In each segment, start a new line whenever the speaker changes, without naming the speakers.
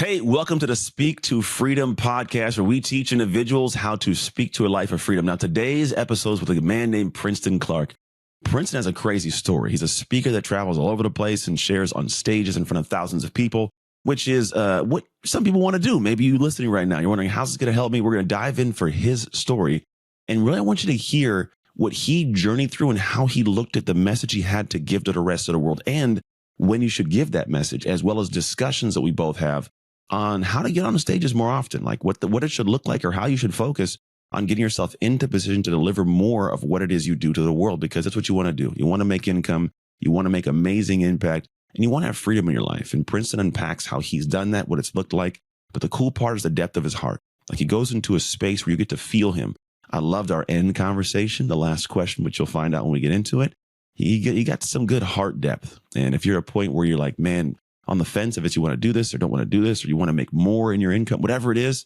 Hey, welcome to the Speak to Freedom podcast, where we teach individuals how to speak to a life of freedom. Now, today's episode is with a man named Princeton Clark. Princeton has a crazy story. He's a speaker that travels all over the place and shares on stages in front of thousands of people, which is what some people want to do. Maybe you listening right now, you're wondering, how's this going to help me? We're going to dive in for his story. And really, I want you to hear what he journeyed through and how he looked at the message he had to give to the rest of the world, and when you should give that message, as well as discussions that we both have on how to get on the stages more often, like what it should look like, or how you should focus on getting yourself into position to deliver more of what it is you do to the world, because that's what you want to do. You want to make income, you want to make amazing impact, and you want to have freedom in your life. And Princeton unpacks how he's done that, what it's looked like. But the cool part is the depth of his heart. Like, he goes into a space where you get to feel him. I loved our end conversation, the last question, which you'll find out when we get into it. He got some good heart depth. And if you're at a point where you're like, man, on the fence if it's you want to do this or don't want to do this, or you want to make more in your income, whatever it is,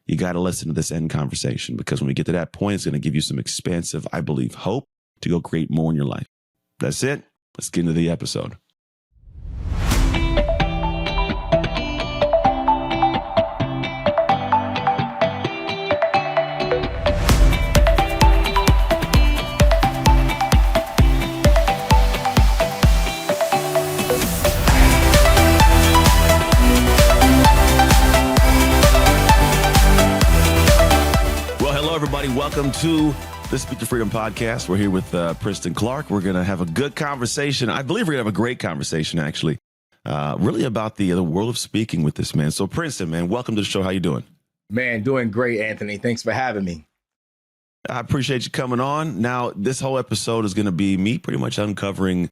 you got to listen to this end conversation, because when we get to that point, it's going to give you some expansive, I believe, hope to go create more in your life. That's it. Let's get into the episode. Welcome to the Speak to Freedom podcast. We're here with Princeton Clark. We're going to have a good conversation. I believe we're going to have a great conversation, actually, really about the world of speaking with this man. So, Princeton, man, welcome to the show. How you doing?
Man, doing great, Anthony. Thanks for having me.
I appreciate you coming on. Now, this whole episode is going to be me pretty much uncovering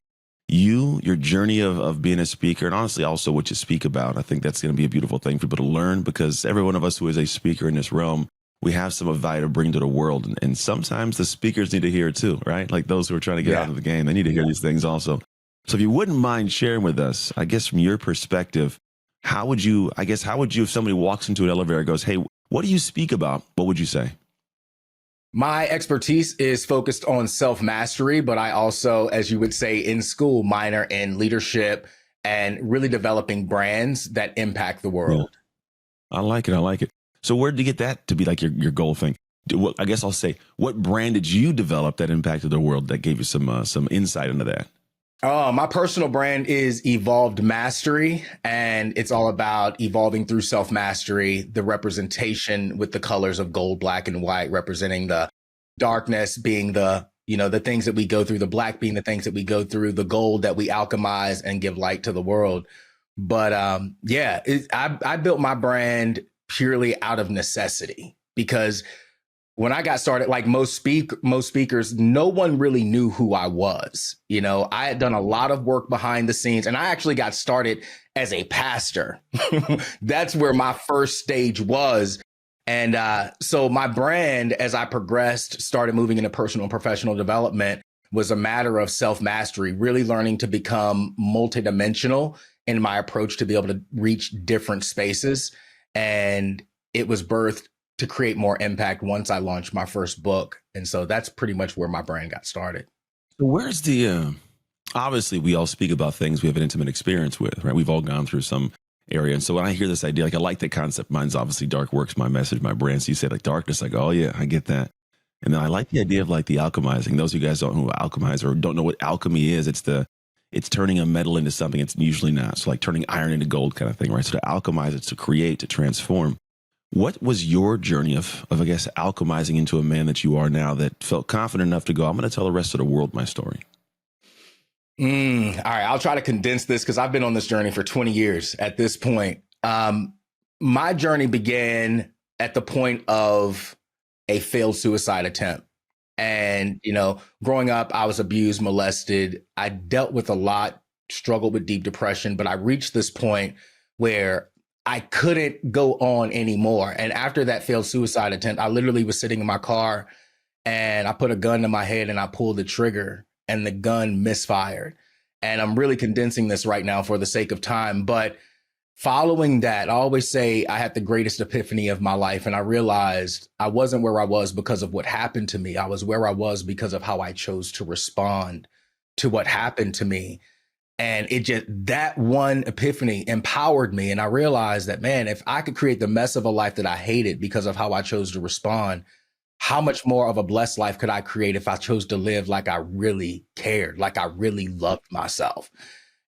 your journey of being a speaker, and honestly, also what you speak about. I think that's going to be a beautiful thing for people to learn, because every one of us who is a speaker in this realm, we have some value to bring to the world. And sometimes the speakers need to hear it too, right? Like those who are trying to get out of the game, they need to hear these things also. So if you wouldn't mind sharing with us, I guess from your perspective, how would you, if somebody walks into an elevator and goes, hey, what do you speak about? What would you say?
My expertise is focused on self-mastery, but I also, as you would say in school, minor in leadership and really developing brands that impact the world.
Yeah. I like it. So where did you get that to be like your goal thing? I guess I'll say, what brand did you develop that impacted the world, that gave you some insight into that?
My personal brand is Evolved Mastery, and it's all about evolving through self-mastery, the representation with the colors of gold, black, and white, representing the darkness being the things that we go through, the black being the things that we go through, the gold that we alchemize and give light to the world. But I built my brand purely out of necessity, because when I got started, like most speakers, no one really knew who I was. I had done a lot of work behind the scenes, and I actually got started as a pastor. That's where my first stage was. And so my brand, as I progressed, started moving into personal and professional development, was a matter of self-mastery, really learning to become multidimensional in my approach to be able to reach different spaces. And it was birthed to create more impact once I launched my first book. And so that's pretty much where my brand got started.
So where's obviously we all speak about things we have an intimate experience with, right? We've all gone through some area. And so when I hear this idea, like, I like that concept. Mine's obviously Dark Works, my message, my brand. So you say like darkness, like, oh yeah, I get that. And then I like the idea of like the alchemizing. Those of you guys don't know what alchemize or don't know what alchemy is, it's turning a metal into something it's usually not. So like turning iron into gold kind of thing, right? So to alchemize, it's to create, to transform. What was your journey of I guess, alchemizing into a man that you are now, that felt confident enough to go, I'm going to tell the rest of the world my story?
All right, I'll try to condense this, because I've been on this journey for 20 years at this point. My journey began at the point of a failed suicide attempt. And, growing up, I was abused, molested. I dealt with a lot, struggled with deep depression, but I reached this point where I couldn't go on anymore. And after that failed suicide attempt, I literally was sitting in my car, and I put a gun to my head and I pulled the trigger, and the gun misfired. And I'm really condensing this right now for the sake of time. But following that, I always say I had the greatest epiphany of my life. And I realized I wasn't where I was because of what happened to me. I was where I was because of how I chose to respond to what happened to me. And it just, that one epiphany empowered me. And I realized that, man, if I could create the mess of a life that I hated because of how I chose to respond, how much more of a blessed life could I create if I chose to live like I really cared, like I really loved myself?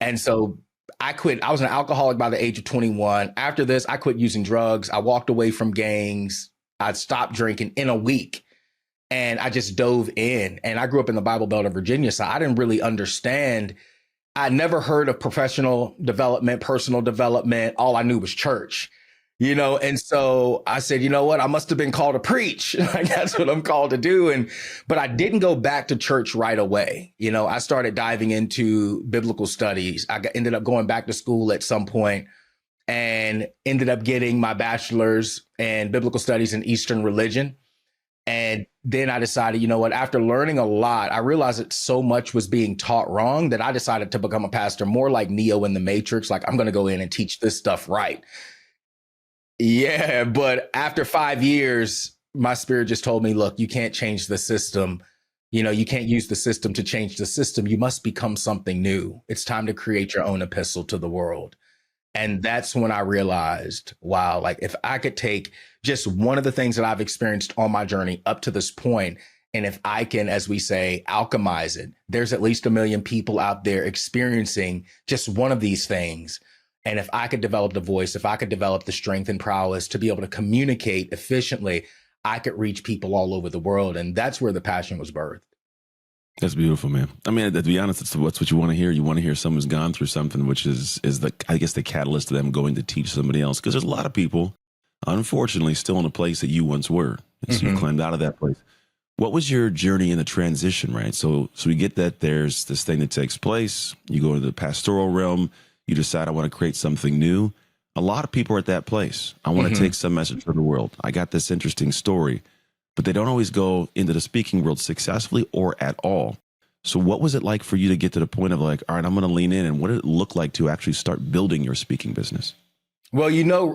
And so I quit. I was an alcoholic by the age of 21. After this, I quit using drugs. I walked away from gangs. I stopped drinking in a week. And I just dove in. And I grew up in the Bible Belt of Virginia, so I didn't really understand. I never heard of professional development, personal development. All I knew was church, and so I said, you know what? I must have been called to preach. Like, that's what I'm called to do. But I didn't go back to church right away. I started diving into biblical studies. Ended up going back to school at some point and ended up getting my bachelor's in biblical studies in Eastern religion. And then I decided, you know what, after learning a lot, I realized that so much was being taught wrong that I decided to become a pastor, more like Neo in the Matrix. Like, I'm going to go in and teach this stuff right. Yeah. But after 5 years, my spirit just told me, look, you can't change the system. You can't use the system to change the system. You must become something new. It's time to create your own epistle to the world. And that's when I realized, wow, like if I could take just one of the things that I've experienced on my journey up to this point, and if I can, as we say, alchemize it, there's at least 1 million people out there experiencing just one of these things. And if I could develop the voice, if I could develop the strength and prowess to be able to communicate efficiently, I could reach people all over the world. And that's where the passion was birthed.
That's beautiful, man. I mean, to be honest, it's what you want to hear. You want to hear someone's gone through something, which is I guess the catalyst to them going to teach somebody else. Because there's a lot of people, unfortunately, still in a place that you once were. And so you climbed out of that place. What was your journey in the transition, right? So we get that there's this thing that takes place. You go to the pastoral realm. You decide, I want to create something new. A lot of people are at that place. I want to take some message from the world. I got this interesting story. But they don't always go into the speaking world successfully or at all. So what was it like for you to get to the point of like, all right, I'm going to lean in, and what did it look like to actually start building your speaking business?
Well,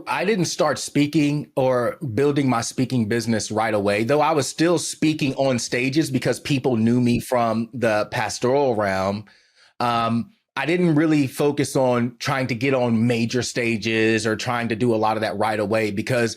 I didn't start speaking or building my speaking business right away, though I was still speaking on stages because people knew me from the pastoral realm. I didn't really focus on trying to get on major stages or trying to do a lot of that right away because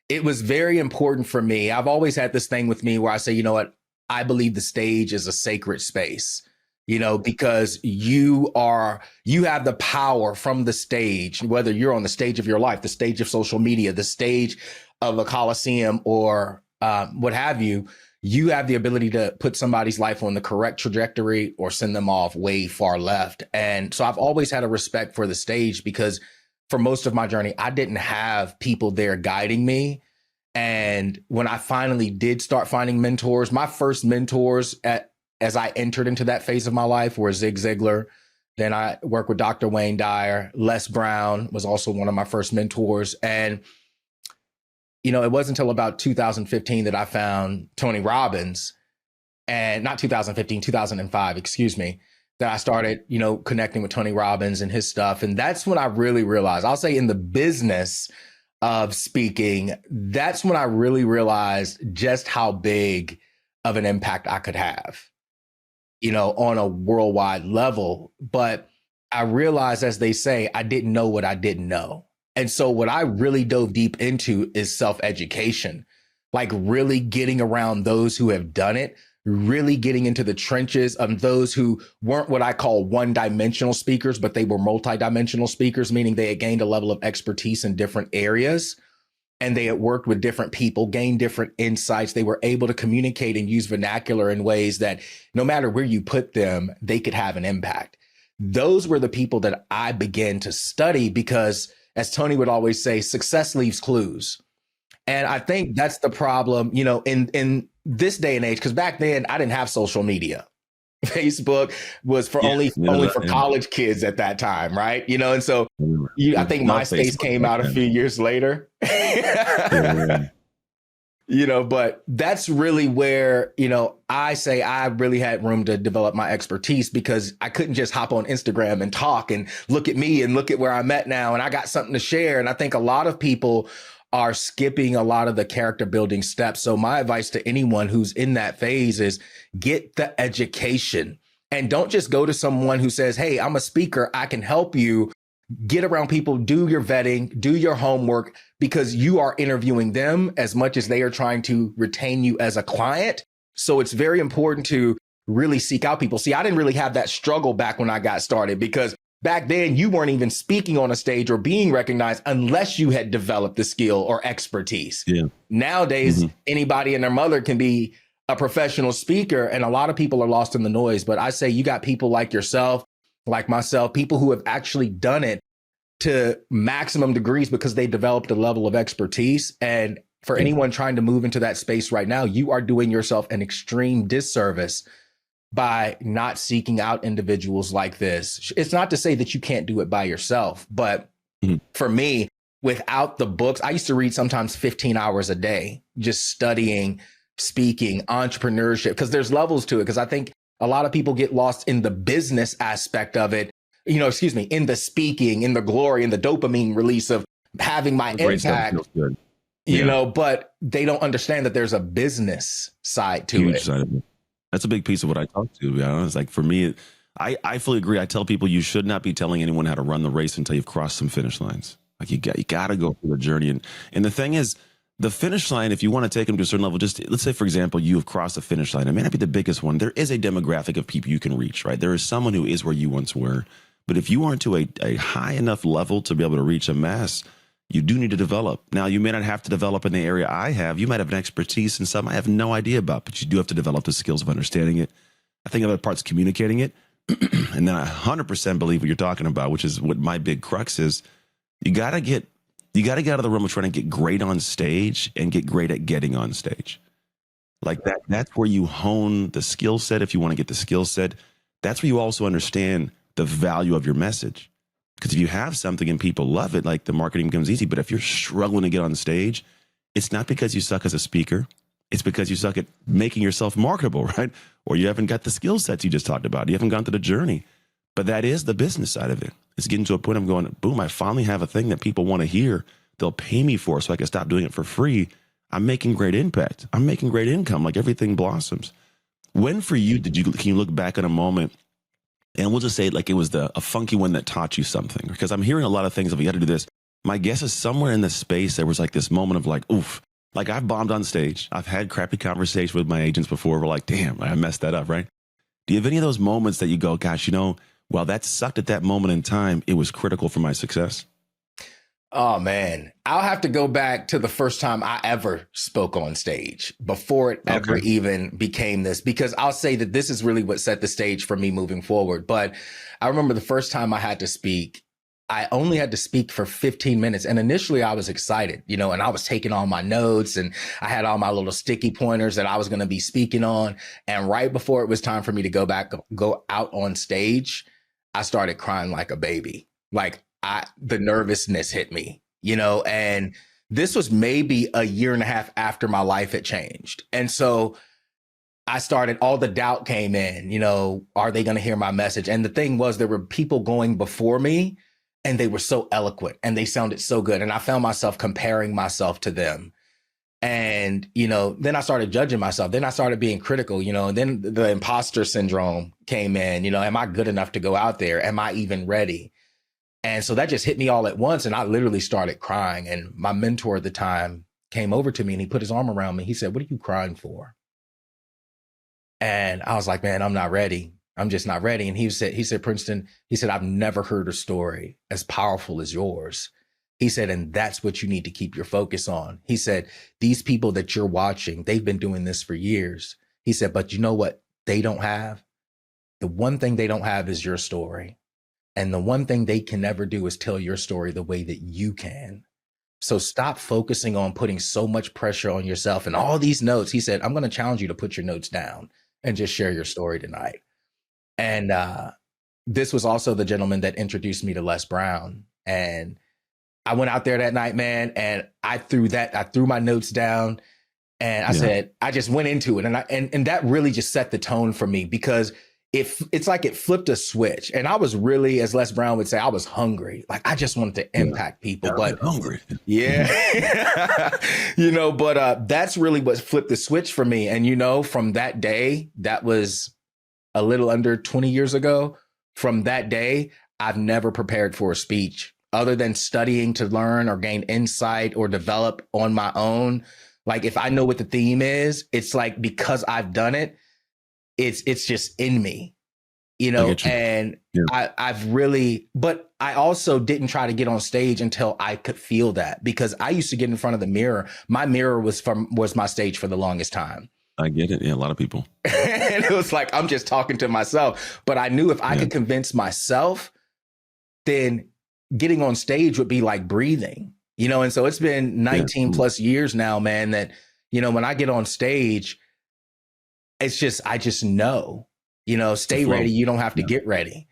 it was very important for me. I've always had this thing with me where I say, you know what, I believe the stage is a sacred space, because you have the power from the stage, whether you're on the stage of your life, the stage of social media, the stage of a Coliseum or what have you. You have the ability to put somebody's life on the correct trajectory or send them off way far left. And so I've always had a respect for the stage because for most of my journey, I didn't have people there guiding me. And when I finally did start finding mentors, my first mentors as I entered into that phase of my life were Zig Ziglar. Then I worked with Dr. Wayne Dyer. Les Brown was also one of my first mentors. And, it wasn't until about 2015 that I found Tony Robbins, and not 2015, 2005, excuse me, that I started, connecting with Tony Robbins and his stuff. And that's when I really realized, I'll say in the business of speaking, that's when I really realized just how big of an impact I could have, on a worldwide level. But I realized, as they say, I didn't know what I didn't know. And so what I really dove deep into is self-education, like really getting around those who have done it, really getting into the trenches of those who weren't what I call one-dimensional speakers, but they were multi-dimensional speakers, meaning they had gained a level of expertise in different areas and they had worked with different people, gained different insights. They were able to communicate and use vernacular in ways that no matter where you put them, they could have an impact. Those were the people that I began to study because, as Tony would always say, success leaves clues. And I think that's the problem, in this day and age, because back then I didn't have social media. Facebook was for only for college kids at that time, right? And so I think MySpace came out a few years later. But that's really where, I say I really had room to develop my expertise because I couldn't just hop on Instagram and talk and look at me and look at where I'm at now. And I got something to share. And I think a lot of people are skipping a lot of the character building steps. So my advice to anyone who's in that phase is get the education And don't just go to someone who says, hey, I'm a speaker, I can help you. Get around people, do your vetting, do your homework, because you are interviewing them as much as they are trying to retain you as a client. So it's very important to really seek out people. See, I didn't really have that struggle back when I got started, because back then you weren't even speaking on a stage or being recognized unless you had developed the skill or expertise.
Yeah.
Nowadays, anybody and their mother can be a professional speaker, and a lot of people are lost in the noise. But I say you got people like yourself, like myself, people who have actually done it to maximum degrees because they developed a level of expertise. And for anyone trying to move into that space right now, you are doing yourself an extreme disservice by not seeking out individuals like this. It's not to say that you can't do it by yourself, but for me, without the books, I used to read sometimes 15 hours a day, just studying, speaking, entrepreneurship, because there's levels to it. Because I think a lot of people get lost in the business aspect of it, in the speaking, in the glory, in the dopamine release of having my impact, but they don't understand that there's a business side to it.
Side of it. That's a big piece of what I talk to be honest. Like for me, I fully agree. I tell people you should not be telling anyone how to run the race until you've crossed some finish lines. Like you got to go through the journey. And the thing is, the finish line, if you want to take them to a certain level, just let's say, for example, you have crossed the finish line. It may not be the biggest one. There is a demographic of people you can reach, right? There is someone who is where you once were. But if you aren't to a high enough level to be able to reach a mass, you do need to develop. Now, you may not have to develop in the area I have. You might have an expertise in something I have no idea about, but you do have to develop the skills of understanding it. I think the other part's communicating it. And then I 100% believe what you're talking about, which is what my big crux is. You got to get out of the realm of trying to get great on stage and get great at getting on stage. Like that's where you hone the skill set. If you want to get the skill set, that's where you also understand the value of your message. Because if you have something and people love it, like the marketing becomes easy. But if you're struggling to get on stage, it's not because you suck as a speaker. It's because you suck at making yourself marketable, right? Or you haven't got the skill sets you just talked about. You haven't gone through the journey. But that is the business side of it. It's getting to a point I'm going, boom, I finally have a thing that people want to hear. They'll pay me for so I can stop doing it for free. I'm making great impact. I'm making great income. Like everything blossoms. When for you, can you look back on a moment and we'll just say like it was a funky one that taught you something? Because I'm hearing a lot of things of you got to do this. My guess is somewhere in the space, there was like this moment of like, oof, like I've bombed on stage. I've had crappy conversations with my agents before. We're like, damn, I messed that up, right? Do you have any of those moments that you go, gosh, while that sucked at that moment in time, it was critical for my success?
Oh, man, I'll have to go back to the first time I ever spoke on stage before it ever even became this, because I'll say that this is really what set the stage for me moving forward. But I remember the first time I had to speak, I only had to speak for 15 minutes. And initially I was excited, and I was taking all my notes and I had all my little sticky pointers that I was going to be speaking on. And right before it was time for me to go out on stage, I started crying like a baby. Like the nervousness hit me, and this was maybe a year and a half after my life had changed. And so all the doubt came in, are they going to hear my message? And the thing was, there were people going before me and they were so eloquent and they sounded so good. And I found myself comparing myself to them. And, then I started judging myself. Then I started being critical, and then the imposter syndrome came in, am I good enough to go out there? Am I even ready? And so that just hit me all at once. And I literally started crying. And my mentor at the time came over to me and he put his arm around me. He said, "What are you crying for?" And I was like, man, I'm not ready. I'm just not ready. And he said, Princeton, he said, "I've never heard a story as powerful as yours." He said, "And that's what you need to keep your focus on." He said, "These people that you're watching, they've been doing this for years." He said, "But you know what they don't have? The one thing they don't have is your story. And the one thing they can never do is tell your story the way that you can. So stop focusing on putting so much pressure on yourself and all these notes." He said, "I'm going to challenge you to put your notes down and just share your story tonight." And this was also the gentleman that introduced me to Les Brown. And I went out there that night, man, and I threw my notes down and I said, I just went into it. And that really just set the tone for me, because it's like it flipped a switch. And I was really, as Les Brown would say, I was hungry. Like I just wanted to impact people, but
hungry.
Yeah. But that's really what flipped the switch for me. And, from that day, that was a little under 20 years ago. From that day, I've never prepared for a speech other than studying to learn or gain insight or develop on my own. Like if I know what the theme is, it's like because I've done it, it's just in me, you know, and yeah. I've really, but I also didn't try to get on stage until I could feel that, because I used to get in front of the mirror. My mirror was my stage for the longest time.
I get it. Yeah, a lot of people.
And it was like, I'm just talking to myself. But I knew if I could convince myself, then getting on stage would be like breathing, you know? And so it's been 19 plus years now, man, that, you know, when I get on stage, it's just, I just know, you know, stay ready. You don't have to get ready.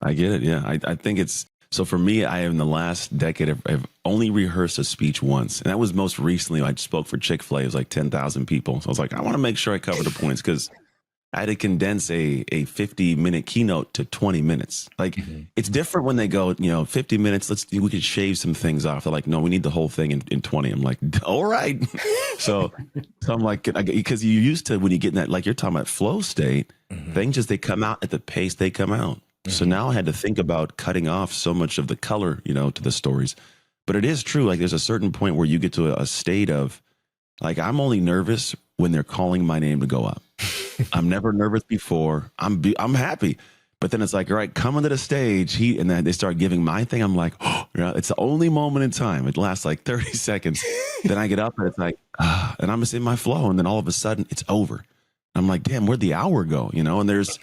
I get it. Yeah. I think it's, so for me, I in the last decade, I've only rehearsed a speech once. And that was most recently, I spoke for Chick-fil-A. It was like 10,000 people. So I was like, I want to make sure I cover the points, because I had to condense a 50-minute keynote to 20 minutes. Like it's different when they go, you know, 50 minutes, we could shave some things off. They're like, no, we need the whole thing in 20. I'm like, all right. so I'm like, because you used to, when you get in that, like you're talking about flow state, things just, they come out at the pace they come out. So now I had to think about cutting off so much of the color, you know, to the stories. But it is true. Like there's a certain point where you get to a state of like, I'm only nervous when they're calling my name to go up. I'm never nervous before. I'm happy. But then it's like, all right, come onto the stage. And then they start giving my thing. I'm like, oh, you know, it's the only moment in time. It lasts like 30 seconds. Then I get up and it's like, and I'm just in my flow. And then all of a sudden it's over. I'm like, damn, where'd the hour go? You know, and there's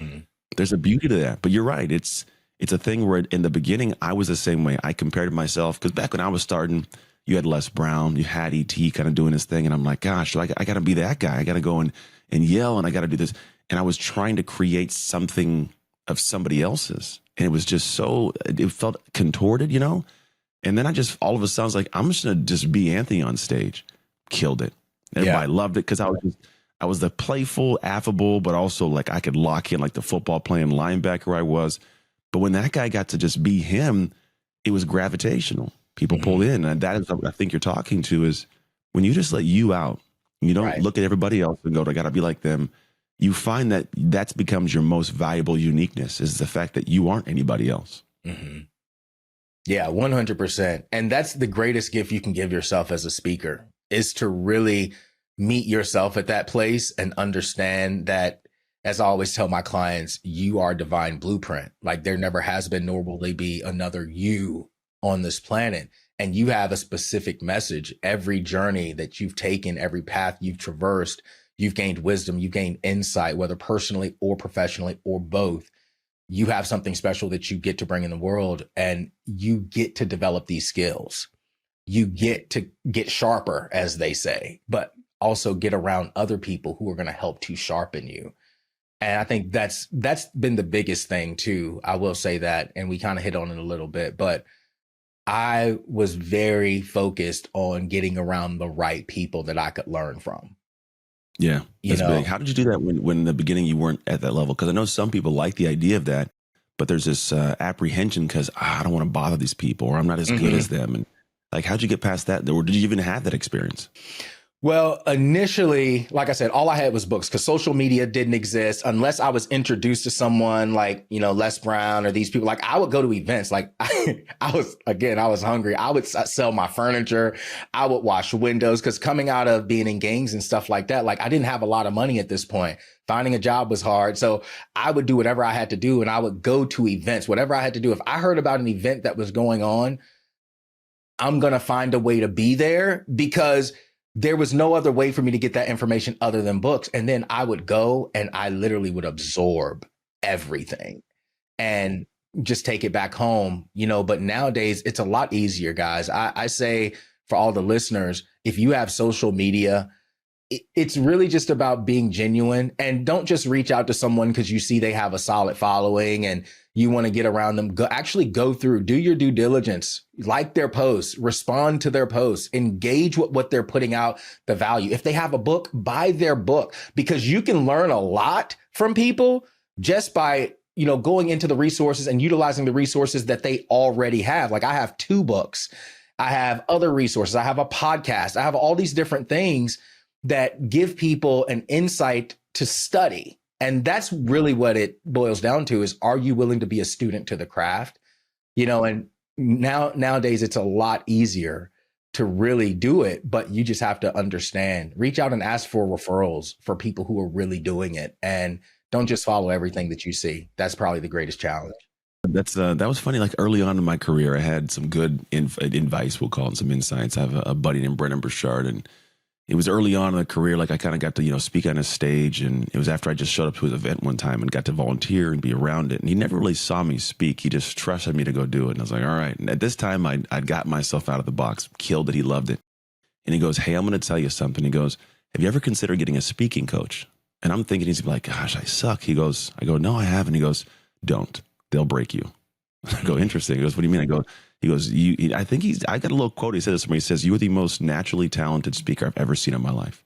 a beauty to that. But you're right. It's a thing where in the beginning, I was the same way. I compared to myself, because back when I was starting, you had Les Brown, you had E.T. kind of doing his thing. And I'm like, gosh, I got to be that guy. I got to go and yell, and I got to do this. And I was trying to create something of somebody else's. And it was just so, it felt contorted, you know? And then I just, all of a sudden, I was like, I'm just going to just be Anthony on stage. Killed it. Everybody loved it, because I was the playful, affable, but also like I could lock in like the football playing linebacker I was. But when that guy got to just be him, it was gravitational. People pulled in. And that is what I think you're talking to, is when you just let you out, you don't look at everybody else and go, I got to be like them. You find that becomes your most valuable uniqueness, is the fact that you aren't anybody else.
Yeah, 100%. And that's the greatest gift you can give yourself as a speaker, is to really meet yourself at that place and understand that, as I always tell my clients, you are a divine blueprint. Like there never has been, nor will there be another you on this planet. And you have a specific message. Every journey that you've taken, every path you've traversed, you've gained wisdom, you've gained insight, whether personally or professionally or both. You have something special that you get to bring in the world, and you get to develop these skills. You get to get sharper, as they say, but also get around other people who are going to help to sharpen you. And I think that's been the biggest thing too. I will say that, and we kind of hit on it a little bit, but I was very focused on getting around the right people that I could learn from.
Yeah, that's big. How did you do that when in the beginning you weren't at that level? Because I know some people like the idea of that, but there's this apprehension because I don't want to bother these people, or I'm not as good as them. And like, how'd you get past that? Or did you even have that experience?
Well, initially, like I said, all I had was books, because social media didn't exist unless I was introduced to someone like, you know, Les Brown or these people. Like I would go to events. Like I was hungry. I would sell my furniture. I would wash windows, because coming out of being in gangs and stuff like that, like I didn't have a lot of money at this point. Finding a job was hard. So I would do whatever I had to do, and I would go to events, whatever I had to do. If I heard about an event that was going on, I'm going to find a way to be there, because there was no other way for me to get that information other than books. And then I would go and I literally would absorb everything and just take it back home, you know. But nowadays it's a lot easier, guys. I say for all the listeners, if you have social media, it's really just about being genuine, and don't just reach out to someone because you see they have a solid following and you want to get around them. Go through, do your due diligence, like their posts, respond to their posts, engage with what they're putting out, the value. If they have a book, buy their book, because you can learn a lot from people just by, you know, going into the resources and utilizing the resources that they already have. Like I have 2 books, I have other resources, I have a podcast, I have all these different things that give people an insight to study. And that's really what it boils down to is, are you willing to be a student to the craft? And nowadays it's a lot easier to really do it, but you just have to understand, reach out and ask for referrals for people who are really doing it, and don't just follow everything that you see. That's probably the greatest challenge.
That was funny. Like early on in my career, I had some good advice, we'll call it, some insights. I have a buddy named Brennan Burchard, and it was early on in the career. Like I kind of got to, speak on a stage, and it was after I just showed up to his event one time and got to volunteer and be around it. And he never really saw me speak. He just trusted me to go do it. And I was like, all right. And at this time I'd got myself out of the box, killed it. He loved it. And he goes, hey, I'm going to tell you something. He goes, have you ever considered getting a speaking coach? And I'm thinking he's like, gosh, I suck. I go, no, I haven't. He goes, don't, they'll break you. I go, interesting. He goes, what do you mean? He goes, I got a little quote. He said this to me. He says, you are the most naturally talented speaker I've ever seen in my life.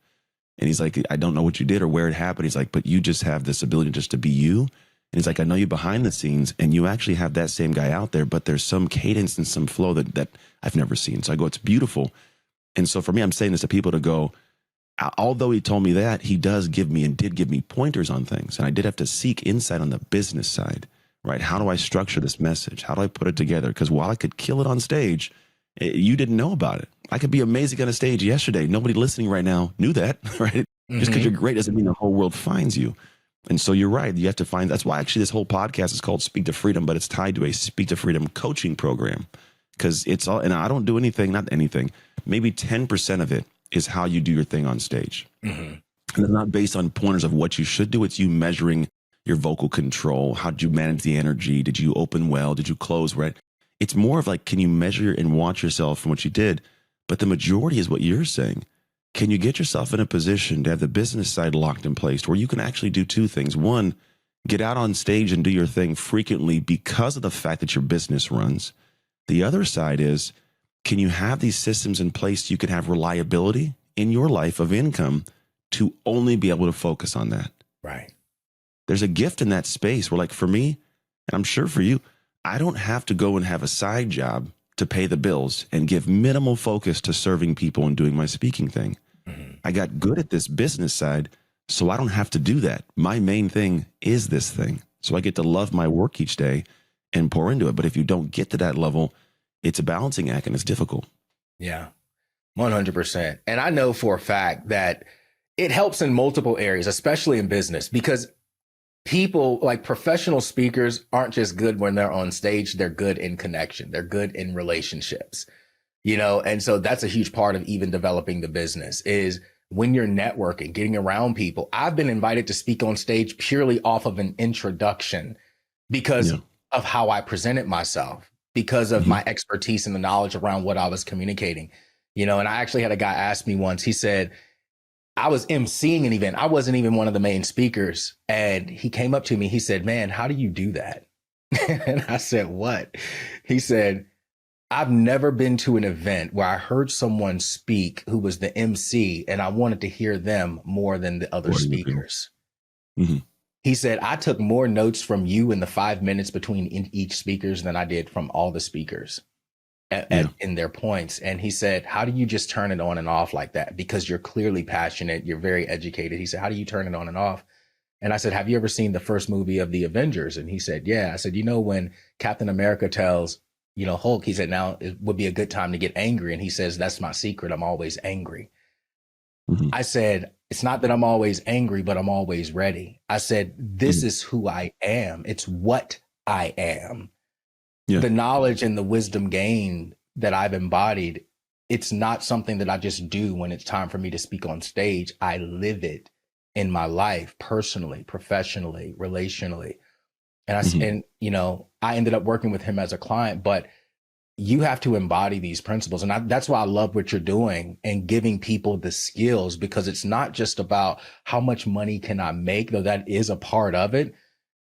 And he's like, I don't know what you did or where it happened. He's like, but you just have this ability just to be you. And he's like, I know you behind the scenes and you actually have that same guy out there, but there's some cadence and some flow that I've never seen. So I go, it's beautiful. And so for me, I'm saying this to people to go, although he told me that, he did give me pointers on things. And I did have to seek insight on the business side. Right? How do I structure this message? How do I put it together? Because while I could kill it on stage, you didn't know about it. I could be amazing on a stage yesterday. Nobody listening right now knew that, right? Mm-hmm. Just because you're great doesn't mean the whole world finds you. And so you're right. You have to find, that's why actually this whole podcast is called Speak to Freedom, but it's tied to a Speak to Freedom coaching program. Because it's all, and I don't do anything, not anything, maybe 10% of it is how you do your thing on stage. Mm-hmm. And it's not based on pointers of what you should do. It's you measuring your vocal control. How did you manage the energy? Did you open well? Did you close right? It's more of like, can you measure and watch yourself from what you did? But the majority is what you're saying. Can you get yourself in a position to have the business side locked in place where you can actually do two things? One, get out on stage and do your thing frequently because of the fact that your business runs. The other side is, can you have these systems in place so you can have reliability in your life of income to only be able to focus on that?
Right.
There's a gift in that space where, like, for me, and I'm sure for you, I don't have to go and have a side job to pay the bills and give minimal focus to serving people and doing my speaking thing. Mm-hmm. I got good at this business side, so I don't have to do that. My main thing is this thing. So I get to love my work each day and pour into it. But if you don't get to that level, it's a balancing act and it's difficult.
Yeah, 100%. And I know for a fact that it helps in multiple areas, especially in business, because people, like professional speakers, aren't just good when they're on stage. They're good in connection. They're good in relationships, and so that's a huge part of even developing the business is when you're networking, getting around people. I've been invited to speak on stage purely off of an introduction because of how I presented myself, because of my expertise and the knowledge around what I was communicating, and I actually had a guy ask me once, he said, I was emceeing an event. I wasn't even one of the main speakers. And he came up to me. He said, man, how do you do that? And I said, what? He said, I've never been to an event where I heard someone speak who was the MC and I wanted to hear them more than the other speakers. Mm-hmm. He said, I took more notes from you in the 5 minutes between each speakers than I did from all the speakers. In their points. And he said, how do you just turn it on and off like that? Because you're clearly passionate. You're very educated. He said, how do you turn it on and off? And I said, have you ever seen the first movie of the Avengers? And he said, yeah. I said, when Captain America tells, Hulk, he said, now it would be a good time to get angry. And he says, that's my secret. I'm always angry. Mm-hmm. I said, it's not that I'm always angry, but I'm always ready. I said, this is who I am. It's what I am. Yeah. The knowledge and the wisdom gained that I've embodied, it's not something that I just do when it's time for me to speak on stage. I live it in my life, personally, professionally, relationally. And I ended up working with him as a client, but you have to embody these principles. And that's why I love what you're doing and giving people the skills, because it's not just about how much money can I make, though that is a part of it.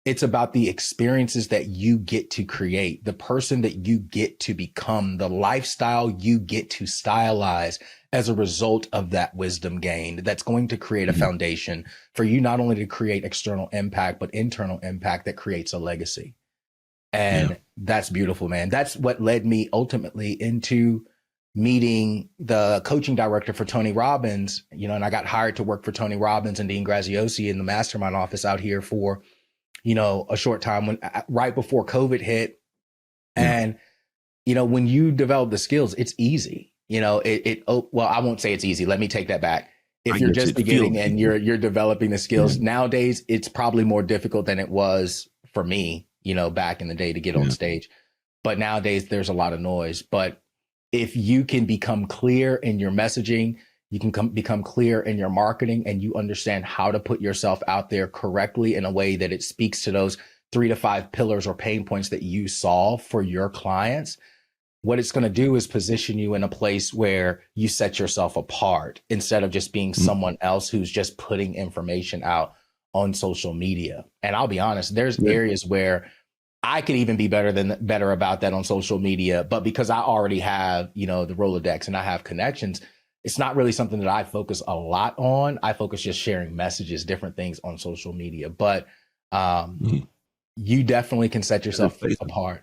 It's about the experiences that you get to create, the person that you get to become, the lifestyle you get to stylize as a result of that wisdom gained. That's going to create a foundation for you not only to create external impact, but internal impact that creates a legacy. And that's beautiful, man. That's what led me ultimately into meeting the coaching director for Tony Robbins, and I got hired to work for Tony Robbins and Dean Graziosi in the mastermind office out here for, a short time right before COVID hit.
Yeah.
And, when you develop the skills, it's easy. Well, I won't say it's easy. Let me take that back. If you're just beginning and you're developing the skills nowadays, it's probably more difficult than it was for me, back in the day to get on stage. But nowadays there's a lot of noise. But if you can become clear in your messaging, you can become clear in your marketing, and you understand how to put yourself out there correctly in a way that it speaks to those 3 to 5 pillars or pain points that you solve for your clients, what it's going to do is position you in a place where you set yourself apart instead of just being someone else who's just putting information out on social media. And I'll be honest, there's areas where I could even be better about that on social media, but because I already have, the Rolodex and I have connections, it's not really something that I focus a lot on. I focus just sharing messages, different things on social media, but you definitely can set yourself apart.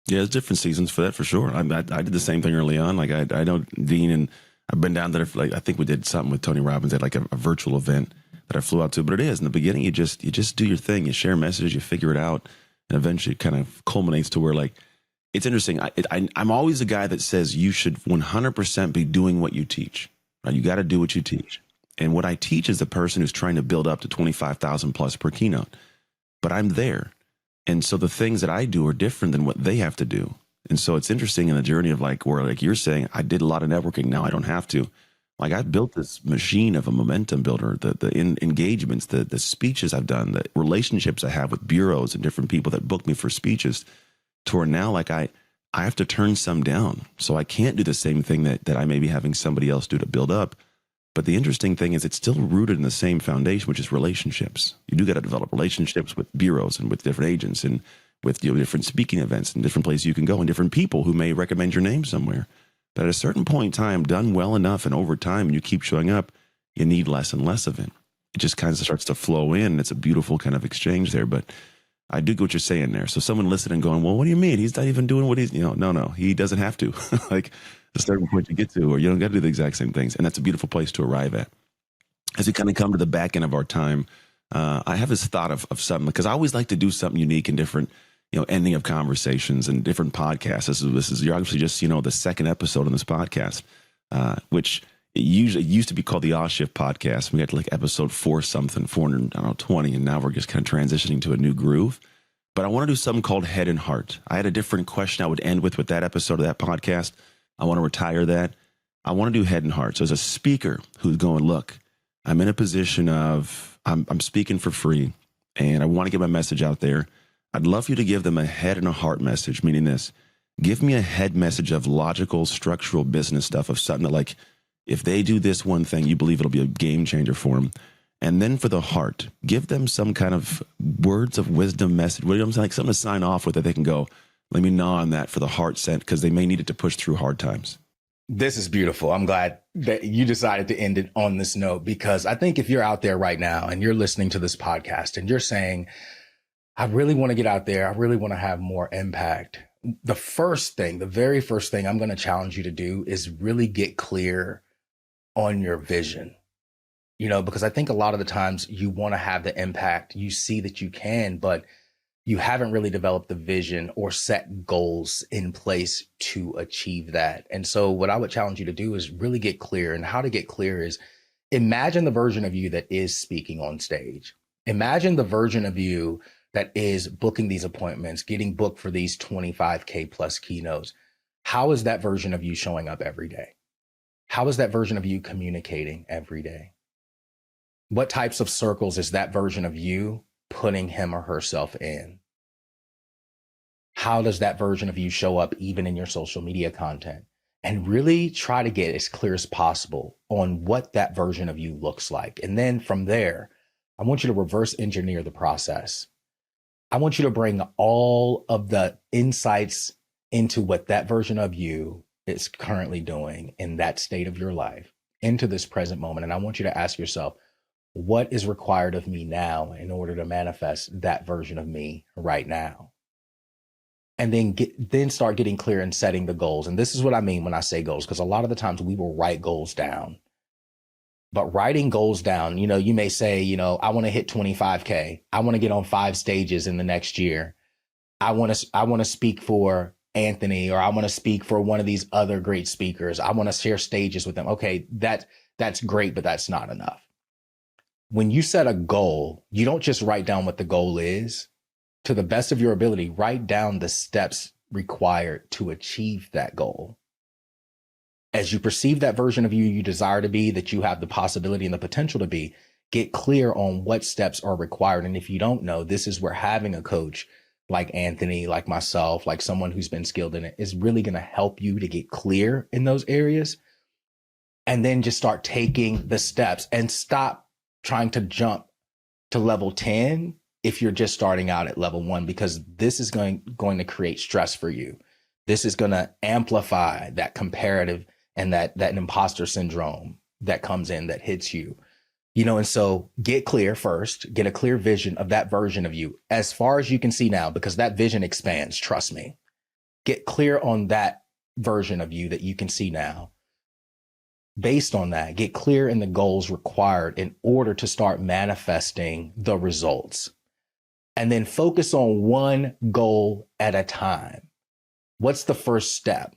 Yeah, there's different seasons for that, for sure. I did the same thing early on. Like I know Dean, and I've been down there. I think we did something with Tony Robbins at like a virtual event that I flew out to. But it is in the beginning, you just do your thing. You share messages, you figure it out, and eventually it kind of culminates to where like it's interesting. I'm always a guy that says you should 100% be doing what you teach. Right? You got to do what you teach. And what I teach is the person who's trying to build up to 25,000 plus per keynote. But I'm there. And so the things that I do are different than what they have to do. And so it's interesting in the journey of like, where like you're saying, I did a lot of networking. Now I don't have to. Like I built this machine of a momentum builder, the engagements, the speeches I've done, the relationships I have with bureaus and different people that book me for speeches, to where now like I have to turn some down. So I can't do the same thing that I may be having somebody else do to build up. But the interesting thing is it's still rooted in the same foundation, which is relationships. You do got to develop relationships with bureaus and with different agents and with different speaking events and different places you can go and different people who may recommend your name somewhere. But at a certain point in time, done well enough and over time, and you keep showing up, you need less and less of it. It just kind of starts to flow in. It's a beautiful kind of exchange there. But I do get what you're saying there. So someone listening going, well, what do you mean? He's not even doing what he's, no, he doesn't have to. Like a certain point you get to, or you don't got to do the exact same things. And that's a beautiful place to arrive at. As we kind of come to the back end of our time, I have this thought of something, because I always like to do something unique and different, ending of conversations and different podcasts. This is you're obviously just, the second episode on this podcast, which it used to be called the Oz Shift podcast. We got to like episode 420, and now we're just kind of transitioning to a new groove. But I want to do something called Head and Heart. I had a different question I would end with that episode of that podcast. I want to retire that. I want to do Head and Heart. So as a speaker who's going, look, I'm in a position of, I'm speaking for free and I want to get my message out there. I'd love for you to give them a head and a heart message, meaning this. Give me a head message of logical, structural business stuff, of something that like, if they do this one thing, you believe it'll be a game changer for them. And then for the heart, give them some kind of words of wisdom message, like something to sign off with that they can go, let me gnaw on that for the heart sent, because they may need it to push through hard times.
This is beautiful. I'm glad that you decided to end it on this note, because I think if you're out there right now and you're listening to this podcast and you're saying, I really want to get out there, I really want to have more impact, the very first thing I'm going to challenge you to do is really get clear on your vision. Because I think a lot of the times you want to have the impact, you see that you can, but you haven't really developed the vision or set goals in place to achieve that. And so what I would challenge you to do is really get clear. And how to get clear is imagine the version of you that is speaking on stage. Imagine the version of you that is booking these appointments, getting booked for these 25K plus keynotes. How is that version of you showing up every day? How is that version of you communicating every day? What types of circles is that version of you putting him or herself in? How does that version of you show up even in your social media content? And really try to get as clear as possible on what that version of you looks like. And then from there, I want you to reverse engineer the process. I want you to bring all of the insights into what that version of you is currently doing in that state of your life into this present moment. And I want you to ask yourself, what is required of me now in order to manifest that version of me right now? and then start getting clear and setting the goals. And this is what I mean when I say goals, because a lot of the times we will write goals down. But writing goals down, you may say, I want to hit 25K. I want to get on 5 stages in the next year. I want to speak for Anthony, or I want to speak for one of these other great speakers. I want to share stages with them. Okay, that's great, but that's not enough. When you set a goal, you don't just write down what the goal is. To the best of your ability, write down the steps required to achieve that goal. As you perceive that version of you desire to be, that you have the possibility and the potential to be, get clear on what steps are required. And if you don't know, this is where having a coach like Anthony, like myself, like someone who's been skilled in it, is really going to help you to get clear in those areas. And then just start taking the steps and stop trying to jump to level 10 if you're just starting out at level 1, because this is going to create stress for you. This is going to amplify that comparative and that imposter syndrome that comes in, that hits you. And so get clear first, get a clear vision of that version of you as far as you can see now, because that vision expands, trust me. Get clear on that version of you that you can see now. Based on that, get clear in the goals required in order to start manifesting the results. And then focus on one goal at a time. What's the first step?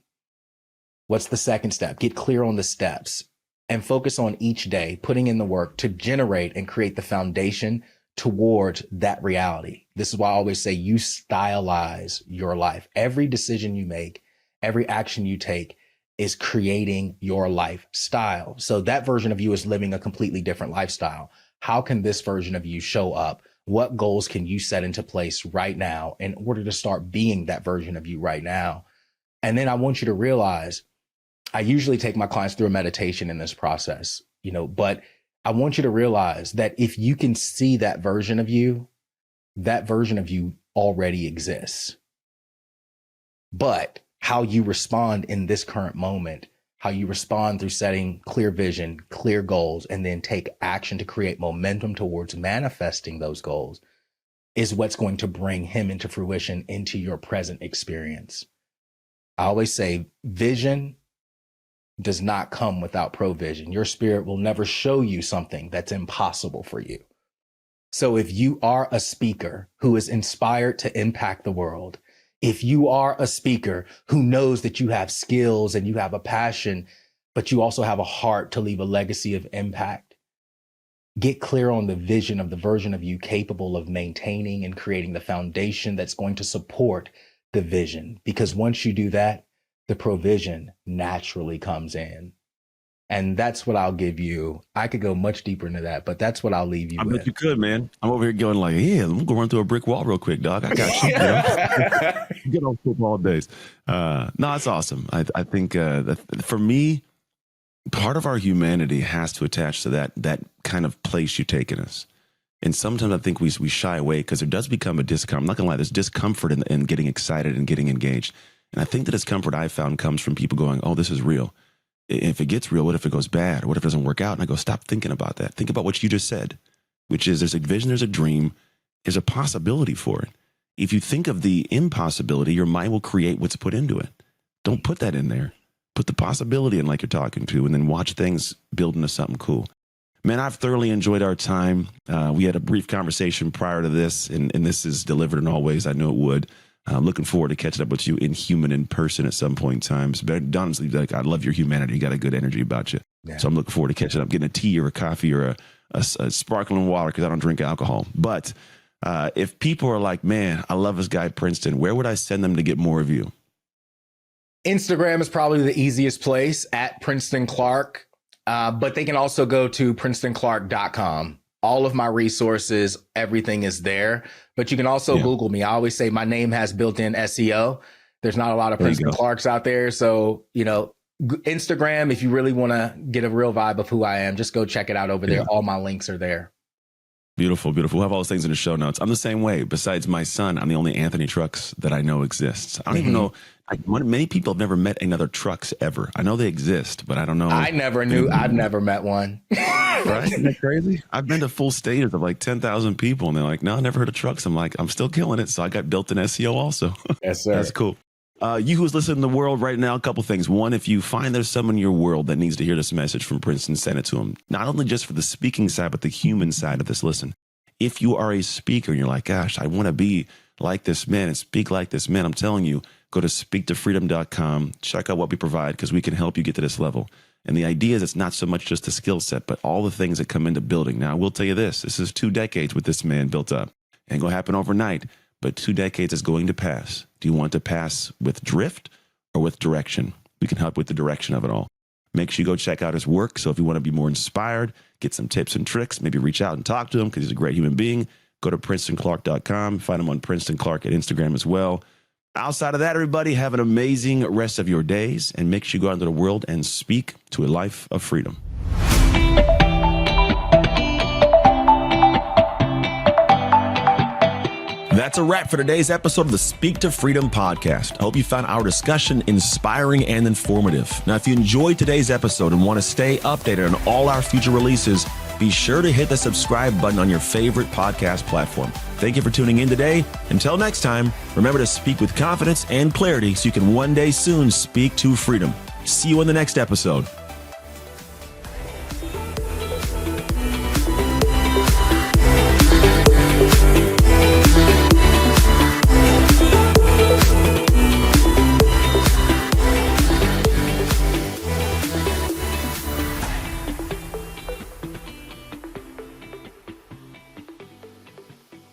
What's the second step? Get clear on the steps and focus on each day, putting in the work to generate and create the foundation towards that reality. This is why I always say you stylize your life. Every decision you make, every action you take is creating your lifestyle. So that version of you is living a completely different lifestyle. How can this version of you show up? What goals can you set into place right now in order to start being that version of you right now? And then I want you to realize, I usually take my clients through a meditation in this process, but I want you to realize that if you can see that version of you already exists. But how you respond in this current moment, how you respond through setting clear vision, clear goals, and then take action to create momentum towards manifesting those goals, is what's going to bring him into fruition into your present experience. I always say vision does not come without provision. Your spirit will never show you something that's impossible for you. So if you are a speaker who is inspired to impact the world, if you are a speaker who knows that you have skills and you have a passion, but you also have a heart to leave a legacy of impact, get clear on the vision of the version of you capable of maintaining and creating the foundation that's going to support the vision. Because once you do that, the provision naturally comes in. And that's what I'll give you. I could go much deeper into that, but that's what I'll leave you with.
I bet you could, man. I'm over here going like, yeah, I'm going to run through a brick wall real quick, dog. I got you. Good old football days. No, it's awesome. I think that for me, part of our humanity has to attach to that kind of place you take in us. And sometimes I think we shy away because there does become a discomfort. I'm not going to lie, there's discomfort in getting excited and getting engaged. And I think the discomfort I found comes from people going, oh, this is real. If it gets real, what if it goes bad? Or what if it doesn't work out? And I go, stop thinking about that. Think about what you just said, which is there's a vision, there's a dream, there's a possibility for it. If you think of the impossibility, your mind will create what's put into it. Don't put that in there. Put the possibility in like you're talking to, and then watch things build into something cool. Man, I've thoroughly enjoyed our time. We had a brief conversation prior to this, and this is delivered in all ways I knew it would. I'm looking forward to catching up with you in person at some point in time. But honestly, like, I love your humanity. You got a good energy about you. Yeah. So I'm looking forward to catching up, getting a tea or a coffee or a sparkling water because I don't drink alcohol. But if people are like, man, I love this guy, Princeton, where would I send them to get more of you?
Instagram is probably the easiest place, at Princeton Clark. But they can also go to PrincetonClark.com. All of my resources, everything is there. But you can also Google me. I always say my name has built-in SEO. There's not a lot of Princeton Clarks out there. So, Instagram, if you really want to get a real vibe of who I am, just go check it out over there. All my links are there.
Beautiful, beautiful. We'll have all those things in the show notes. I'm the same way. Besides my son, I'm the only Anthony Trucks that I know exists. I don't even know. Many people have never met another Trucks ever. I know they exist, but I don't know.
I never knew. I've never met one.
Right? Isn't that crazy? I've been to full stadiums of like 10,000 people, and they're like, no, I never heard of Trucks. I'm like, I'm still killing it. So I got built in SEO also.
Yes, sir.
That's cool. You who's listening to the world right now, a couple things. One, if you find there's someone in your world that needs to hear this message from Princeton, send it to them. Not only just for the speaking side, but the human side of this. Listen, if you are a speaker and you're like, gosh, I want to be like this man and speak like this man, I'm telling you, go to speaktofreedom.com, check out what we provide because we can help you get to this level. And the idea is it's not so much just the skill set, but all the things that come into building. Now, I will tell you this is 2 decades with this man built up. Ain't going to happen overnight, but 2 decades is going to pass. Do you want to pass with drift or with direction? We can help with the direction of it all. Make sure you go check out his work. So if you want to be more inspired, get some tips and tricks, maybe reach out and talk to him because he's a great human being. Go to PrincetonClark.com. Find him on Princeton Clark at Instagram as well. Outside of that, everybody, have an amazing rest of your days and make sure you go out into the world and speak to a life of freedom. That's a wrap for today's episode of the Speak to Freedom podcast. I hope you found our discussion inspiring and informative. Now, if you enjoyed today's episode and want to stay updated on all our future releases, be sure to hit the subscribe button on your favorite podcast platform. Thank you for tuning in today. Until next time, remember to speak with confidence and clarity so you can one day soon speak to freedom. See you in the next episode.